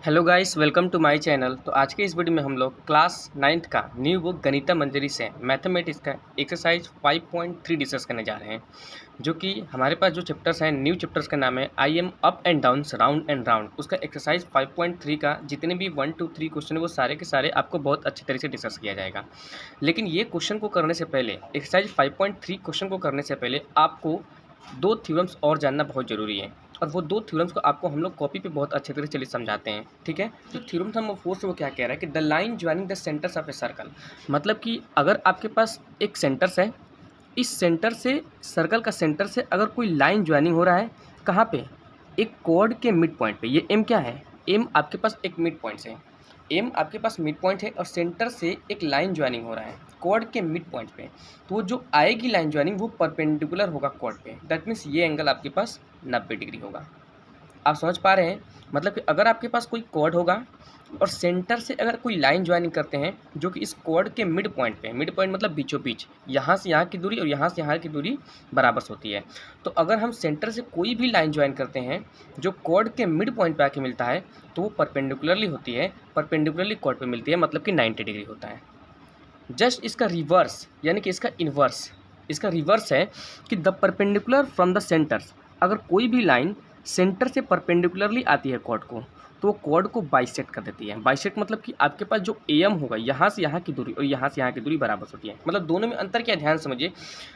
Hello guys, welcome to my channel. तो आज के इस वीडियो में हम लोग क्लास 9th का न्यू बुक गणिता मंजरी से मैथमेटिक्स का एक्सरसाइज 5.3 डिस्कस करने जा रहे हैं। जो कि हमारे पास जो चैप्टर्स हैं, न्यू चैप्टर्स का नाम है I am up and down round and round. उसका एक्सरसाइज 5.3 का जितने भी 1 2 3 क्वेश्चन है वो सारे के सारे आपको बहुत अच्छी तरीके से डिस्कस किया जाएगा। लेकिन ये क्वेश्चन को करने से पहले, एक्सरसाइज 5.3 क्वेश्चन को करने से पहले आपको 2 थ्योरम्स और जानना बहुत ज़रूरी है। और वो 2 थ्योरम्स को आपको हम लोग कॉपी पे बहुत अच्छे तरीके से चलिए समझाते हैं, ठीक है। तो थ्योरम नंबर 4 से वो क्या कह रहा है कि the line joining the centres of a circle, मतलब कि अगर आपके पास एक सेंटर्स है, इस सेंटर से, सर्कल का सेंटर से अगर कोई लाइन ज्वाइनिंग हो रहा है, कहाँ पे, एक कॉर्ड के मिड पॉइंट पे। ये एम क्या है, एम आपके पास एक मिड पॉइंट है, एम आपके पास मिड पॉइंट है और सेंटर से एक लाइन ज्वाइनिंग हो रहा है कॉर्ड के मिड पॉइंट पे। तो वो जो आएगी लाइन ज्वाइनिंग वो परपेंडिकुलर होगा कॉर्ड पे। दैट मीन्स ये एंगल आपके पास 90 डिग्री होगा। आप समझ पा रहे हैं, मतलब कि अगर आपके पास कोई कॉर्ड होगा और सेंटर से अगर कोई लाइन ज्वाइनिंग करते हैं जो कि इस कॉर्ड के मिड पॉइंट पे, मिड पॉइंट मतलब बीचों बीच, यहाँ से यहाँ की दूरी और यहाँ से यहाँ की दूरी बराबर होती है। तो अगर हम सेंटर से कोई भी लाइन ज्वाइन करते हैं जो कॉर्ड के मिड पॉइंट पे आके मिलता है तो वो परपेंडिकुलरली होती है, परपेंडिकुलरली कॉर्ड पे मिलती है, मतलब कि 90 डिग्री होता है। जस्ट इसका रिवर्स यानी कि इसका इन्वर्स, इसका रिवर्स है कि the perpendicular from the centres, अगर कोई भी लाइन सेंटर से परपेंडिकुलरली आती है कॉर्ड को तो वो कॉर्ड को बाइसेक्ट कर देती है। बाइसेक्ट मतलब कि आपके पास जो एम होगा, यहाँ से यहाँ की दूरी और यहाँ से यहाँ की दूरी बराबर होती है। मतलब दोनों में अंतर क्या, ध्यान समझिए।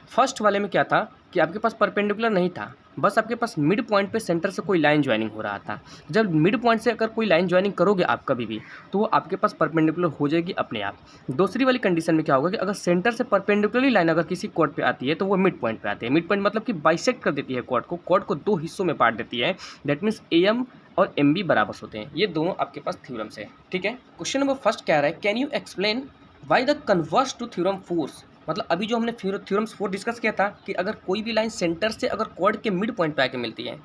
फर्स्ट वाले में क्या था कि आपके पास परपेंडिकुलर नहीं था, बस आपके पास मिड पॉइंट पे सेंटर से कोई लाइन ज्वाइनिंग हो रहा था। जब मिड पॉइंट से अगर कोई लाइन ज्वाइनिंग करोगे आप कभी भी तो वो आपके पास परपेंडिकुलर हो जाएगी अपने आप। दूसरी वाली कंडीशन में क्या होगा कि अगर सेंटर से परपेंडिकुलरली लाइन अगर किसी कॉर्ड पे आती है तो वो मिड पॉइंट पे आती है। मिड पॉइंट मतलब कि बाइसेक्ट कर देती है कॉर्ड को 2 हिस्सों में बांट देती है। दैट मीन्स ए एम और एम बी बराबर होते हैं। ये दोनों आपके पास थ्योरम्स है, ठीक है। क्वेश्चन नंबर फर्स्ट कह रहा है can you explain why the converse to theorem 4। मतलब अभी जो हमने थ्योरम्स 4 डिस्कस किया था कि अगर कोई भी लाइन सेंटर से अगर कॉर्ड के मिड पॉइंट पे आके मिलती है,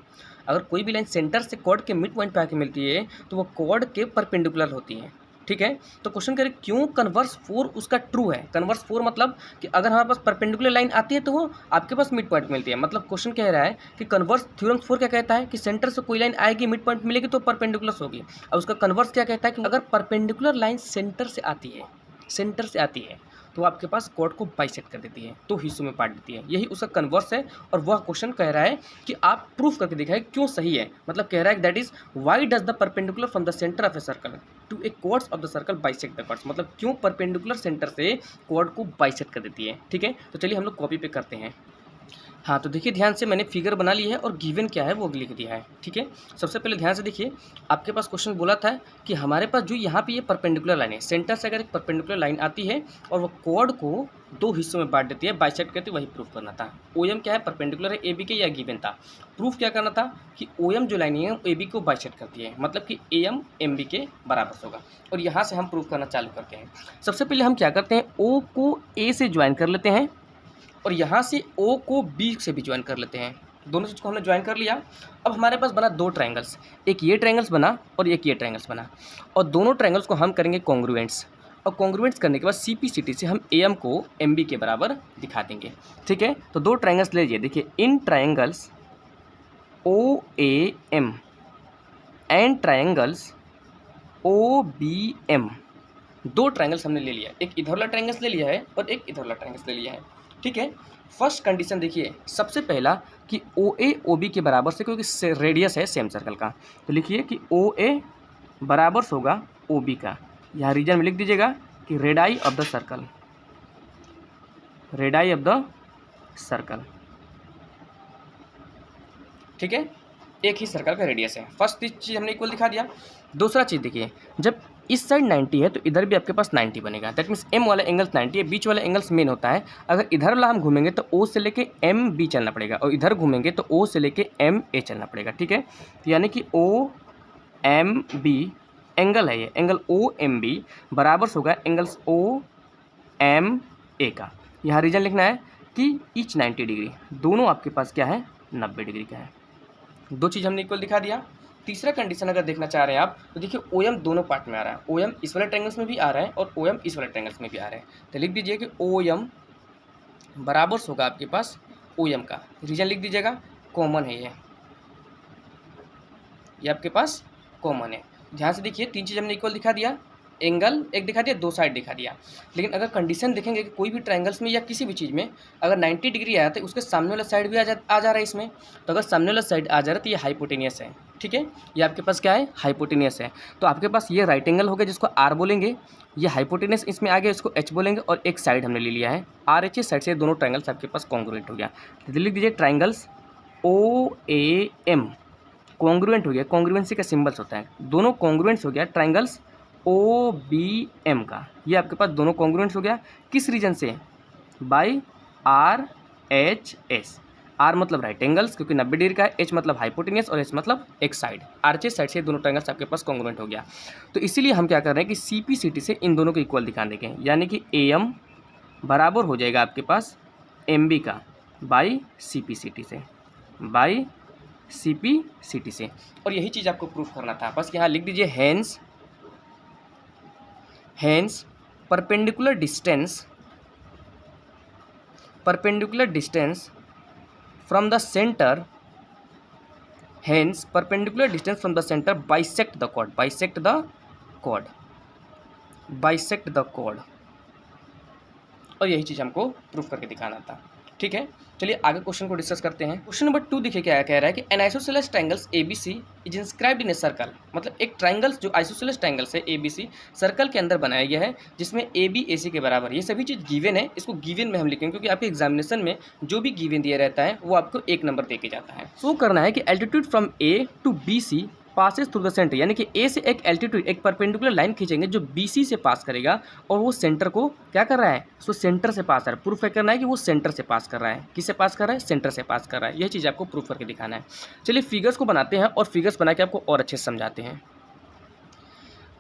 अगर कोई भी लाइन सेंटर से कॉर्ड के मिड पॉइंट पे आके मिलती है तो वो कॉर्ड के परपेंडिकुलर होती है, ठीक है। तो क्वेश्चन करें क्यों कन्वर्स 4 उसका ट्रू है। कन्वर्स 4 मतलब कि अगर हमारे पास परपेंडिकुलर लाइन आती है तो वो आपके पास मिड पॉइंट मिलती है। मतलब क्वेश्चन कह रहा है कि कन्वर्स थ्योरम 4 क्या कहता है कि सेंटर से कोई लाइन आएगी मिड पॉइंट मिलेगी तो परपेंडिकुलर होगी। और उसका कन्वर्स क्या कहता है कि अगर परपेंडिकुलर लाइन सेंटर से आती है, सेंटर से आती है तो आपके पास कॉर्ड को बाइसेक्ट कर देती है, 2 हिस्सों में बांट देती है। यही उसका कन्वर्स है और वह क्वेश्चन कह रहा है कि आप प्रूफ करके दिखाएं क्यों सही है। मतलब कह रहा है that is why does the perpendicular from the centre of a circle to a chords of the circle bisect the chords. मतलब क्यों परपेंडिकुलर सेंटर से कॉर्ड को बाइसेक्ट कर देती है, ठीक है। तो चलिए हम लोग कॉपी पे करते हैं। हाँ, तो देखिए ध्यान से, मैंने फिगर बना ली है और गिवन क्या है वो लिख दिया है, ठीक है। सबसे पहले ध्यान से देखिए, आपके पास क्वेश्चन बोला था कि हमारे पास जो यहाँ पे ये परपेंडिकुलर लाइन है, सेंटर से अगर एक परपेंडिकुलर लाइन आती है और वो कॉर्ड को 2 हिस्सों में बांट देती है, बाइसेक्ट करती है, वही प्रूफ करना था। ओ एम क्या है, परपेंडिकुलर है ए बी के, या गिवन था। प्रूफ क्या करना था कि ओ एम जो लाइन है ए बी को बाइसेक्ट करती है, मतलब कि ए एम एम बी के बराबर होगा। और यहाँ से हम प्रूफ करना चालू करते हैं। सबसे पहले हम क्या करते हैं, ओ को ए से ज्वाइन कर लेते हैं और यहाँ से O को B से भी ज्वाइन कर लेते हैं। दोनों चीज़ को हमने ज्वाइन कर लिया। अब हमारे पास बना 2 ट्रायंगल्स, एक ये ट्रायंगल्स बना और एक ये ट्रायंगल्स बना, और दोनों ट्रायंगल्स को हम करेंगे कॉन्ग्रुएंट्स। और कॉन्ग्रुएंट्स करने के बाद CP/CT से हम AM को MB के बराबर दिखा देंगे, ठीक है। तो 2 ट्रायंगल्स ले लीजिए, देखिए इन triangles OAM and triangles OBM, 2 triangles हमने ले लिया, एक इधर वाला ट्रायंगल्स ले लिया है और एक इधर वाला ट्रायंगल्स ले लिया है, ठीक है। फर्स्ट कंडीशन देखिए, सबसे पहला कि OA OB के बराबर से, क्योंकि रेडियस है सेम सर्कल का, तो लिखिए कि OA बराबर होगा OB का। यहाँ रीजन में लिख दीजिएगा कि radii of the circle, radii of the circle, ठीक है। एक ही सर्कल का रेडियस है। फर्स्ट चीज़ हमने इक्वल दिखा दिया। दूसरा चीज़ देखिए, जब इस साइड 90 है तो इधर भी आपके पास 90 बनेगा। दैट मीन्स एम वाला एंगल्स 90 है, बीच वाला एंगल्स मेन होता है। अगर इधर वाला हम घूमेंगे तो ओ से लेके एम बी चलना पड़ेगा, और इधर घूमेंगे तो ओ से लेके एम ए चलना पड़ेगा, ठीक है। तो यानी कि ओ एम बी एंगल है, ये एंगल ओ एम बी बराबर होगा एंगल्स ओ एम ए का। यहाँ रीजन लिखना है कि ईच 90 डिग्री, दोनों आपके पास क्या है, 90 डिग्री का है। 2 चीज़ हमने इक्वल दिखा दिया। तीसरा कंडीशन अगर देखना चाह रहे हैं आप तो देखिए OM दोनों पार्ट में आ रहा है, OM इस वाले ट्रायंगल्स में भी आ रहा है और OM इस वाले ट्रायंगल्स में भी आ रहा है। तो लिख दीजिए कि OM बराबर होगा आपके पास OM का। रीजन लिख दीजिएगा, कॉमन है ये आपके पास कॉमन है। ध्यान से देखिए, 3 चीज़ हमने इक्वल दिखा दिया, एंगल एक दिखा दिया, 2 साइड दिखा दिया। लेकिन अगर कंडीशन देखेंगे कि कोई भी ट्रायंगल्स में या किसी भी चीज़ में अगर 90 डिग्री आया तो उसके सामने वाला साइड भी आ जा रहा है इसमें। तो अगर सामने वाला साइड आ जा रहा है तो ये हाइपोटेनियस है, ठीक है। ये आपके पास क्या है, हाइपोटेनियस है। तो आपके पास ये राइट एंगल हो गया जिसको आर बोलेंगे, ये हाइपोटेनियस इसमें आ गया, इसको एच बोलेंगे, और एक साइड हमने ले लिया है आर एच। साइड से दोनों ट्रायंगल्स आपके पास कॉन्ग्रुएंट हो गया। तो लिख दीजिए triangles O A M congruent हो गया। कॉन्ग्रुएंसी का सिंबल्स होता है, दोनों कॉन्ग्रुएंट्स हो गया ट्रायंगल्स ओ बी एम का। ये आपके पास दोनों कॉन्ग्रुएंट्स हो गया किस रीजन से, by R H S. R मतलब राइट एंगल्स क्योंकि 90 डिग्री का है, एच मतलब हाइपोटेनियस और एच मतलब एक side. Are H S side से दोनों ट्रायंगल्स आपके पास कॉन्ग्रुएंट हो गया। तो इसीलिए हम क्या कर रहे हैं कि सी पी सी टी से इन दोनों को इक्वल दिखा देंगे, यानी कि ए एम बराबर हो जाएगा आपके पास एम बी का by C P C T से, by C P C T से। और यही चीज़ आपको प्रूफ करना था, बस यहाँ लिख दीजिए hence perpendicular distance from the centre, hence perpendicular distance from the centre bisect the chord. और यही चीज़ हमको प्रूफ करके दिखाना था, ठीक है। चलिए आगे क्वेश्चन को डिस्कस करते हैं। क्वेश्चन नंबर 2 देखिए क्या कह रहा है कि N isosceles triangles ABC is inscribed in a circle. मतलब एक ट्रायंगल्स जो आइसोसेलेस ट्रायंगल्स है एबीसी सर्कल के अंदर बनाया गया है जिसमें ए बी ए सी के बराबर। ये सभी चीज़ गिवन है, इसको गिवन में हम लिखेंगे क्योंकि आपके एग्जामिनेशन में जो भी गिवन दिया रहता है वो आपको 1 नंबर दे के जाता है। शो करना है कि altitude from A to B C passes through the centre, यानी कि ए से एक एल्टीट्यूड एक परपेंडिकुलर लाइन खींचेंगे जो बीसी से पास करेगा और वो सेंटर को क्या कर रहा है, सो सेंटर से पास कर रहा है। प्रूफ करना है कि वो सेंटर से पास कर रहा है। किससे पास कर रहा है, सेंटर से पास कर रहा है। यह चीज़ आपको प्रूफ करके दिखाना है। चलिए फिगर्स को बनाते हैं और फिगर्स बना के आपको और अच्छे से समझाते हैं।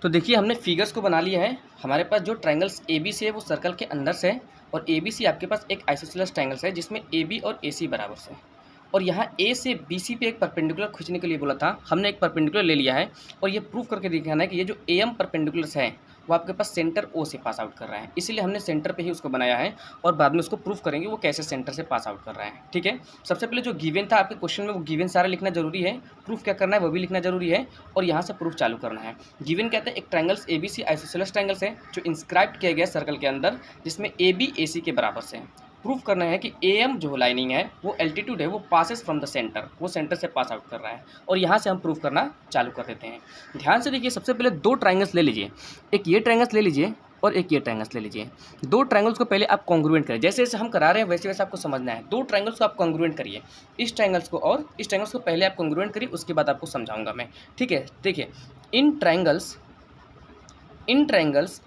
तो देखिए हमने फिगर्स को बना लिया है। हमारे पास जो ट्रायंगल्स ए बी सी है वो सर्कल के अंदर से, और ए बी सी आपके पास एक आइसोसेलेस ट्रायंगल्स है जिसमें ए बी और ए सी बराबर से। और यहाँ ए से बी सी पे एक परपेंडिकुलर खींचने के लिए बोला था, हमने एक परपेंडिकुलर ले लिया है। और ये प्रूफ करके दिखाना है कि ये जो ए एम परपेंडिकुलर्स है वो आपके पास सेंटर ओ से पास आउट कर रहा है, इसीलिए हमने सेंटर पे ही उसको बनाया है। और बाद में उसको प्रूफ करेंगे वो कैसे सेंटर से पास आउट कर रहा है, ठीक है। सबसे पहले जो गिवन था आपके क्वेश्चन में वो गिवन सारा लिखना जरूरी है, प्रूफ क्या करना है वो भी लिखना जरूरी है, और यहाँ से प्रूफ चालू करना है। गिवन कहते हैं एक triangles A B C isosceles triangles है जो इंस्क्राइब किया गया सर्कल के अंदर जिसमें ए बी ए सी के बराबर से। प्रूफ करना है कि ए एम जो लाइनिंग है वो एल्टीट्यूड है वो पासेस फ्रॉम द सेंटर, वो सेंटर से पास आउट कर रहा है। और यहाँ से हम प्रूफ करना चालू कर देते हैं। ध्यान से देखिए, सबसे पहले 2 ट्रायंगल्स ले लीजिए, एक ये ट्रायंगल्स ले लीजिए और एक ये ट्रायंगल्स ले लीजिए। 2 ट्रायंगल्स को पहले आप कॉन्ग्रुएंट करें, जैसे जैसे हम करा रहे हैं वैसे वैसे आपको समझना है। 2 ट्रायंगल्स को आप कॉन्ग्रुएंट करिए, इस ट्रायंगल्स को और इस ट्रायंगल्स को पहले आप कॉन्ग्रुएंट करिए, उसके बाद आपको समझाऊंगा मैं, ठीक है। देखिए इन triangles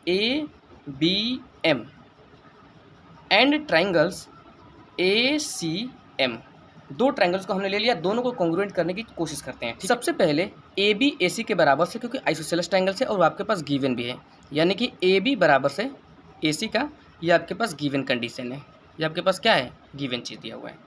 A B M and triangles A C M, 2 triangles को हमने ले लिया, दोनों को कॉन्ग्रुएंट करने की कोशिश करते हैं। सबसे पहले ए बी ए सी के बराबर से, क्योंकि आइसोसेलेस ट्रायंगल्स है और आपके पास गिवन भी है, यानी कि ए बी बराबर से ए सी का, ये आपके पास गिवन कंडीशन है। ये आपके पास क्या है, गिवन चीज़ दिया हुआ है।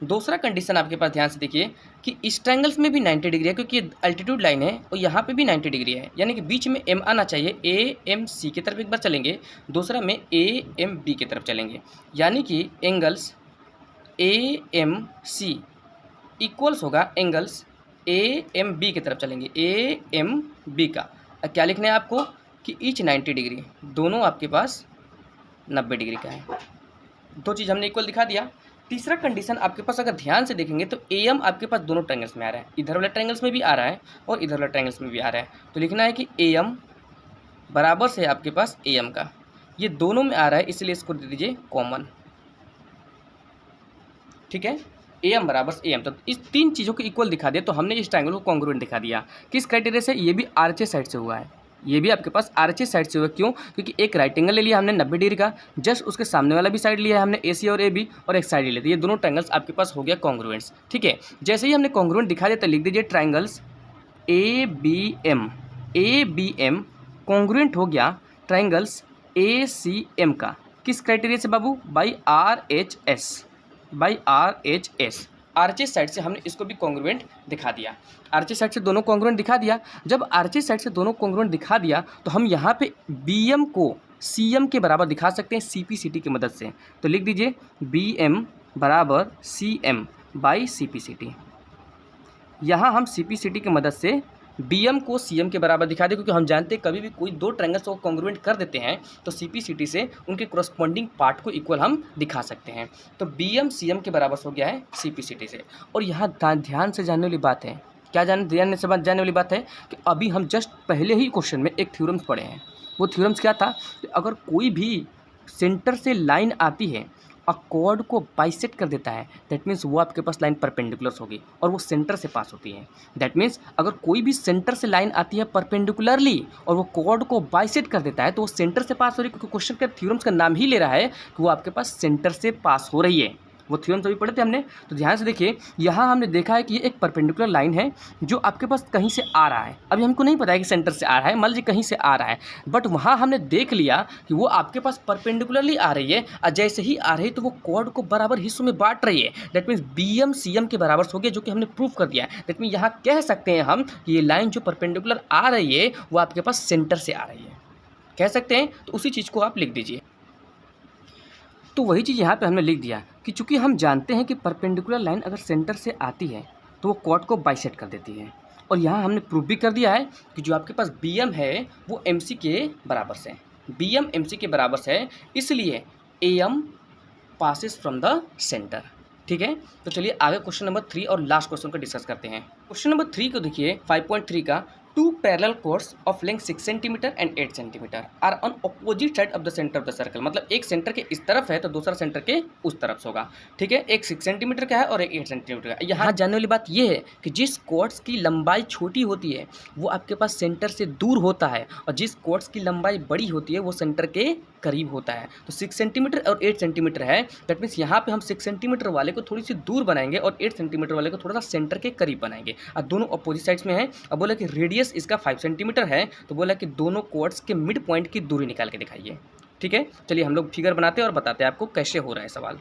दूसरा कंडीशन आपके पास ध्यान से देखिए कि इस ट्रायंगल्स में भी 90 डिग्री है क्योंकि अल्टीट्यूड लाइन है और यहाँ पे भी 90 डिग्री है, यानी कि बीच में एम आना चाहिए। ए एम सी की तरफ एक बार चलेंगे, दूसरा में ए एम बी की तरफ चलेंगे, यानी कि angles A M C equals होगा एंगल्स ए एम बी की तरफ चलेंगे, ए एम बी का। क्या लिखना है आपको कि ईच 90 डिग्री, दोनों आपके पास 90 डिग्री का है। 2 चीज़ हमने इक्वल दिखा दिया। तीसरा कंडीशन आपके पास अगर ध्यान से देखेंगे तो ए एम आपके पास दोनों ट्रायंगल्स में आ रहा है, इधर वाले ट्रायंगल्स में भी आ रहा है और इधर वाले ट्रायंगल्स में भी आ रहा है। तो लिखना है कि ए एम बराबर से आपके पास ए एम का, ये दोनों में आ रहा है इसलिए इसको दे दीजिए कॉमन, ठीक है। ए एम बराबर ए एम, तो इस 3 चीज़ों को इक्वल दिखा दिया तो हमने इस ट्रायंगल को कॉन्ग्रुएंट दिखा दिया। किस क्राइटेरिया से, ये भी आर एच एस साइड से हुआ है, ये भी आपके पास आर एच एस साइड से हुआ। क्यों, क्योंकि एक राइट एंगल ले लिया हमने 90 डिग्री का, जस्ट उसके सामने वाला भी साइड लिया है हमने ए सी और ए बी, और एक साइड ले लिया, ये दोनों ट्रायंगल्स आपके पास हो गया कॉन्ग्रुएंट्स, ठीक है। जैसे ही हमने कॉन्ग्रुएंट दिखा दिया तो लिख दीजिए triangles A B M congruent हो गया ट्रायंगल्स ए सी एम का। किस क्राइटेरिया से बाबू, by R H S, by R H S. R H S side से हमने इसको भी कॉन्ग्रुएंट दिखा दिया, आर एच एस साइड से दोनों कॉन्ग्रुएंट दिखा दिया। जब आर एच एस साइड से दोनों कॉन्ग्रुएंट दिखा दिया तो हम यहाँ पे बी एम को सी एम के बराबर दिखा सकते हैं सी पी सी टी की मदद से। तो लिख दीजिए बी एम बराबर C M by C P C T. यहाँ हम सी पी सी टी की मदद से BM को CM के बराबर दिखा दे, क्योंकि हम जानते हैं कभी भी कोई दो ट्रायंगल्स को कॉन्ग्रुएंट कर देते हैं तो CP/CT से उनके कॉरस्पॉन्डिंग पार्ट को इक्वल हम दिखा सकते हैं। तो BM CM के बराबर हो गया है CP/CT से। और यहाँ ध्यान से जानने वाली बात है, क्या ध्यान से जानने वाली बात है कि अभी हम जस्ट पहले ही क्वेश्चन में एक थ्योरम्स पढ़े हैं। वो थ्योरम्स क्या था कि अगर कोई भी सेंटर से लाइन आती है और कॉर्ड को बाइसेक्ट कर देता है, दैट मीन्स वो आपके पास लाइन परपेंडिकुलर होगी और वो सेंटर से पास होती है। दैट मीन्स अगर कोई भी सेंटर से लाइन आती है परपेंडिकुलरली और वो कॉर्ड को बाइसेक्ट कर देता है तो वो सेंटर से पास हो रही है, क्योंकि क्वेश्चन के थ्योरम्स का नाम ही ले रहा है कि वो आपके पास सेंटर से पास हो रही है। वो थ्योरम्स अभी पढ़े थे हमने, तो ध्यान से देखिए, यहाँ हमने देखा है कि ये एक परपेंडिकुलर लाइन है जो आपके पास कहीं से आ रहा है। अभी हमको नहीं पता है कि सेंटर से आ रहा है, मान लीजिए कहीं से आ रहा है, बट वहाँ हमने देख लिया कि वो आपके पास परपेंडिकुलरली आ रही है और जैसे ही आ रही है तो वो कॉर्ड को बराबर हिस्सों में बांट रही है। दैट मीन्स BM CM के बराबर हो गया, जो कि हमने प्रूव कर दिया है। दैट मीन यहाँ कह सकते हैं हम कि ये लाइन जो परपेंडिकुलर आ रही है वो आपके पास सेंटर से आ रही है, कह सकते हैं। तो उसी चीज़ को आप लिख दीजिए। तो वही चीज़ यहाँ पे हमने लिख दिया कि चूंकि हम जानते हैं कि परपेंडिकुलर लाइन अगर सेंटर से आती है तो वो कॉर्ड को बाइसेक्ट कर देती है। और यहाँ हमने प्रूफ भी कर दिया है कि जो आपके पास BM है वो MC के बराबर से, BM MC के बराबर से है, इसलिए AM passes from the centre. ठीक है, तो चलिए आगे क्वेश्चन नंबर 3 और लास्ट क्वेश्चन को डिस्कस करते हैं। क्वेश्चन नंबर 3 को देखिए, 5.3 का, 2 parallel chords of length 6 centimetre and 8 centimetre are on opposite side of the centre of the circle. मतलब एक सेंटर के इस तरफ है तो दूसरा सेंटर के उस तरफ से होगा। ठीक है, एक 6 सेंटीमीटर का है और एक 8 सेंटीमीटर का। यहाँ जानने वाली बात यह है कि जिस कॉर्ड्स की लंबाई छोटी होती है वो आपके पास सेंटर से दूर होता है और जिस कॉर्ड्स की लंबाई बड़ी होती है वो सेंटर के करीब होता है। तो 6 सेंटीमीटर और 8 सेंटीमीटर है, दैट मीन्स यहाँ पे हम 6 सेंटीमीटर वाले को थोड़ी सी दूर बनाएंगे और 8 सेंटीमीटर वाले को थोड़ा सा सेंटर के करीब बनाएंगे। और दोनों अपोजिट साइड्स में है। अब बोला कि रेडियस इसका 5 सेंटीमीटर है, तो बोला कि दोनों कॉर्ड्स के मिड पॉइंट की दूरी निकाल के दिखाइए। ठीक है, चलिए हम लोग फिगर बनाते हैं और बताते हैं आपको कैसे हो रहा है सवाल।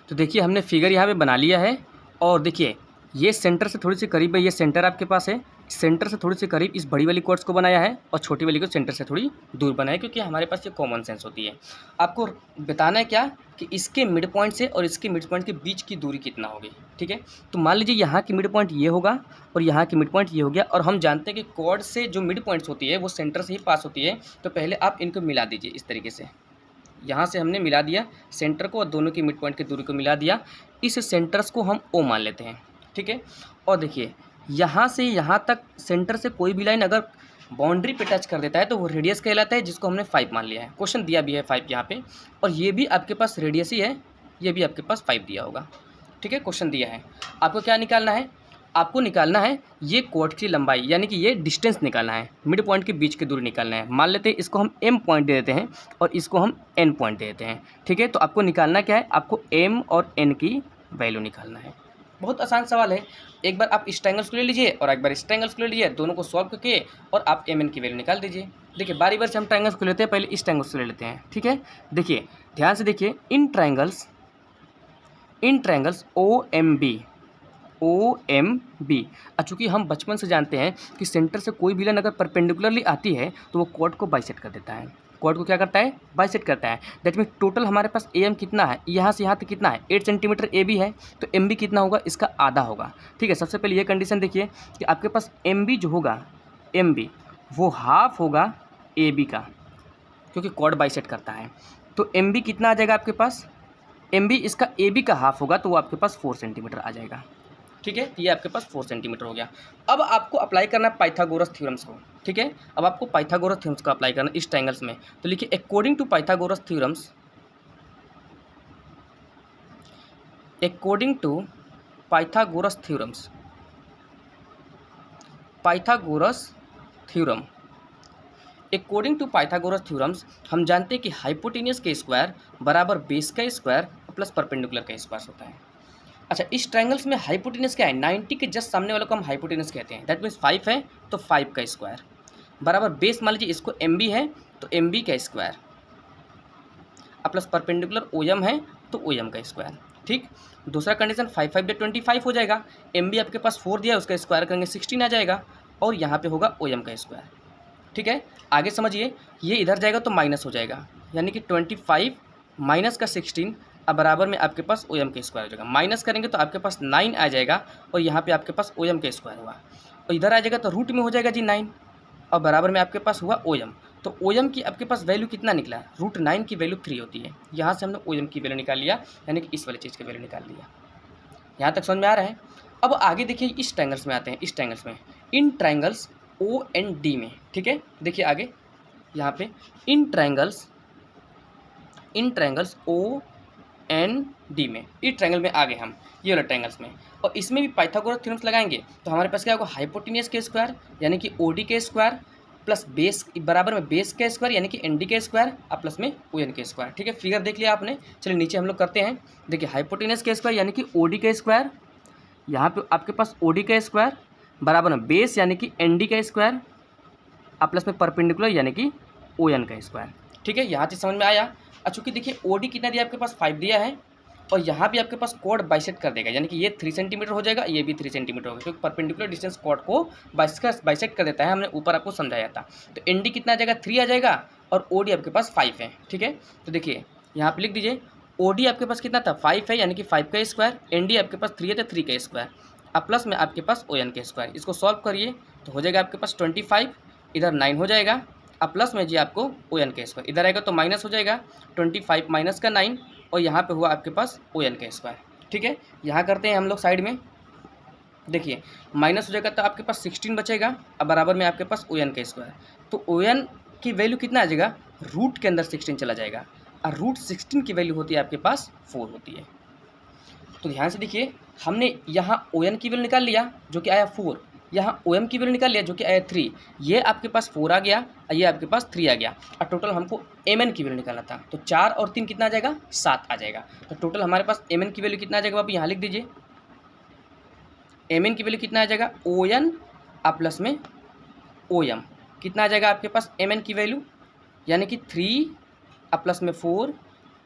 तो देखिए हमने फिगर यहाँ पे बना लिया है और देखिए ये सेंटर से थोड़ी सी करीब है, ये सेंटर आपके पास है, सेंटर से थोड़ी सी करीब इस बड़ी वाली कॉर्ड्स को बनाया है और छोटी वाली को सेंटर से थोड़ी दूर बनाया है, क्योंकि हमारे पास ये कॉमन सेंस होती है। आपको बताना है क्या कि इसके मिड पॉइंट से और इसके मिड पॉइंट के बीच की दूरी कितना होगी। ठीक है, तो मान लीजिए यहाँ की मिड पॉइंट ये होगा और यहाँ की मिड पॉइंट ये हो गया, और हम जानते हैं कि कॉर्ड से जो मिड पॉइंट्स होती है वो सेंटर से ही पास होती है। तो पहले आप इनको मिला दीजिए इस तरीके से, यहाँ से हमने मिला दिया सेंटर को और दोनों की मिड पॉइंट की दूरी को मिला दिया। इस सेंटर्स को हम O मान लेते हैं। ठीक है, और देखिए यहाँ से यहाँ तक सेंटर से कोई भी लाइन अगर बाउंड्री पे टच कर देता है तो वो रेडियस कहलाता है, जिसको हमने 5 मान लिया है। क्वेश्चन दिया भी है 5 यहाँ पे, और ये भी आपके पास रेडियस ही है, ये भी आपके पास 5 दिया होगा। ठीक है, क्वेश्चन दिया है, आपको क्या निकालना है, आपको निकालना है ये कॉर्ड की लंबाई, यानी कि ये डिस्टेंस निकालना है, मिड पॉइंट के बीच की दूरी निकालना है। मान लेते हैं इसको हम M पॉइंट दे देते हैं और इसको हम N पॉइंट दे देते हैं। ठीक है, तो आपको निकालना क्या है, आपको M और N की वैल्यू निकालना है। बहुत आसान सवाल है, एक बार आप इस ट्रायंगल्स को ले लीजिए और एक बार इस ट्रायंगल्स को ले लीजिए, दोनों को सॉल्व करके और आप MN की वैल्यू निकाल दीजिए। देखिए बारी बारी से हम ट्रायंगल्स को लेते हैं, पहले इस ट्रायंगल्स को ले लेते हैं। ठीक है, देखिए ध्यान से देखिए, इन ट्रायंगल्स OMB, चूँकि हम बचपन से जानते हैं कि सेंटर से कोई भी लाइन अगर परपेंडिकुलरली आती है तो वो कॉर्ड को बाइसेक्ट कर देता है, कॉर्ड को क्या करता है, बाइसेक्ट करता है। दैट मीन टोटल हमारे पास AM कितना है, यहाँ से यहाँ तक कितना है, 8 सेंटीमीटर AB है, तो MB कितना होगा, इसका आधा होगा। ठीक है, सबसे पहले ये कंडीशन देखिए कि आपके पास MB जो होगा, MB वो हाफ होगा AB का, क्योंकि कॉर्ड बाइसेक्ट करता है। तो MB कितना आ जाएगा आपके पास, MB इसका AB का हाफ होगा, तो वो आपके पास 4 सेंटीमीटर आ जाएगा। ठीक है, ये आपके पास 4 सेंटीमीटर हो गया। अब आपको अप्लाई करना है पाइथागोरस थ्योरम्स को। ठीक है, अब आपको पाइथागोरस थ्योरम्स को अप्लाई करना इस ट्रायंगल्स में। तो लिखिए according to Pythagoras theorems, according to Pythagoras theorems, Pythagoras theorem, according to Pythagoras theorems हम जानते हैं कि हाइपोटेन्यूस का स्क्वायर बराबर बेस का स्क्वायर प्लस परपेंडिकुलर का स्क्वायर होता है। अच्छा, इस ट्रायंगल्स में हाइपोटेन्यूस क्या है, 90 के जस्ट सामने वाले को हम हाइपोटेन्यूस कहते हैं। दैट मीन्स 5 है तो 5 का स्क्वायर बराबर बेस, मान लीजिए इसको MB है तो MB का स्क्वायर, प्लस परपेंडिकुलर OM है तो OM का स्क्वायर। ठीक, दूसरा कंडीशन 5 5 या 25 हो जाएगा, MB आपके पास 4 दिया है, उसका स्क्वायर करेंगे 16 आ जाएगा, और यहाँ पे होगा OM का स्क्वायर। ठीक है, आगे समझिए, ये इधर जाएगा तो माइनस हो जाएगा, यानी कि 25 माइनस का 16 अब बराबर में आपके पास OM का स्क्वायर हो जाएगा। माइनस करेंगे तो आपके पास 9 आ जाएगा और यहाँ पे आपके पास OM का स्क्वायर होगा। और इधर आ जाएगा तो रूट में हो जाएगा जी 9 और बराबर में आपके पास हुआ ओ एम। तो ओ एम की आपके पास वैल्यू कितना निकला, √9 की वैल्यू 3 होती है। यहाँ से हमने ओ एम की वैल्यू निकाल लिया, यानी कि इस वाली चीज़ की वैल्यू निकाल लिया। यहाँ तक समझ में आ रहा है। अब आगे देखिए इस ट्रायंगल्स में आते हैं, इस ट्रायंगल्स में, इन ट्रायंगल्स ओ एंड डी में, ठीक है। देखिए आगे यहाँ पे इन ट्रायंगल्स ओ एन डी में, इस ट्रायंगल में आ गए हम, ये वाला ट्रायंगल्स में, और इसमें भी पाइथागोरस थ्योरम्स लगाएंगे तो हमारे पास क्या होगा, हाइपोटेन्यूस के स्क्वायर यानी कि ओ डी के स्क्वायर प्लस बेस बराबर में बेस के स्क्वायर यानी कि एन डी के स्क्वायर और प्लस में ओ एन के स्क्वायर, ठीक है। फिगर देख लिया आपने। चलिए नीचे हम लोग करते हैं। देखिए हाइपोटेन्यूस के स्क्वायर यानी कि ओ डी के स्क्वायर, यहाँ पे आपके पास ओ डी का स्क्वायर बराबर में बेस यानी कि एन डी का स्क्वायर और प्लस में परपेंडिकुलर यानी कि ओ एन का स्क्वायर, ठीक है। यहाँ से समझ में आया। चूँकि देखिए ओ डी कितना दिया आपके पास 5 दिया है और यहाँ भी आपके पास कोड बाइसेक्ट कर देगा, यानी कि ये 3 सेंटीमीटर हो जाएगा, ये भी 3 सेंटीमीटर होगा, क्योंकि परपेंडिकुलर डिस्टेंस कोड को बाइसेक्ट कर देता है। हमने ऊपर आपको समझाया था। तो एन डी कितना आ जाएगा, 3 आ जाएगा और ओ डी आपके पास 5 है, ठीक है। तो देखिए यहाँ पर लिख दीजिए ओ डी आपके पास कितना था, 5 है, यानी कि 5 का स्क्वायर, एन डी आपके पास 3 है तो 3 का स्क्वायर, अब प्लस में आपके पास ओ एन का स्क्वायर। इसको सॉल्व करिए तो हो जाएगा आपके पास 25, इधर 9 हो जाएगा, अब प्लस में जी आपको ओ एन का स्क्वायर, इधर आएगा तो माइनस हो जाएगा, 25 माइनस का 9 और यहाँ पे हुआ आपके पास ओ एन का स्क्वायर, ठीक है। यहाँ करते हैं हम लोग साइड में। देखिए माइनस हो जाएगा तो आपके पास 16 बचेगा, अब बराबर में आपके पास ओ एन का स्क्वायर। तो ओ एन की वैल्यू कितना आ जाएगा, रूट के अंदर 16 चला जाएगा और √16 की वैल्यू होती है आपके पास 4 होती है। तो ध्यान से देखिए हमने यहाँ ओ एन की वैल्यू निकाल लिया जो कि आया 4, यहाँ ओ एम की वैल्यू निकाल लिया जो कि आया 3, ये आपके पास 4 आ गया और ये आपके पास 3 आ गया और टोटल हमको एम एन की वैल्यू निकालना था। तो 4 और 3 कितना आ जाएगा, 7 आ जाएगा। तो टोटल हमारे पास एम एन की वैल्यू कितना आ जाएगा, आप यहाँ लिख दीजिए। एम एन की वैल्यू कितना आ जाएगा, ओ एन और प्लस में ओ एम कितना आ जाएगा आपके पास एम एन की वैल्यू, यानी कि 3 और प्लस में 4,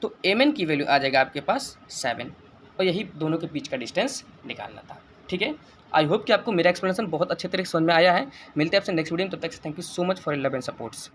तो एम एन की वैल्यू आ जाएगा आपके पास 7 और यही दोनों के बीच का डिस्टेंस निकालना था, ठीक है। आई होप कि आपको मेरा एक्सप्लेनेशन बहुत अच्छे तरीके से समझ में आया है। मिलते हैं आपसे नेक्स्ट वीडियो में, तब तक thank you so much for your love and supports.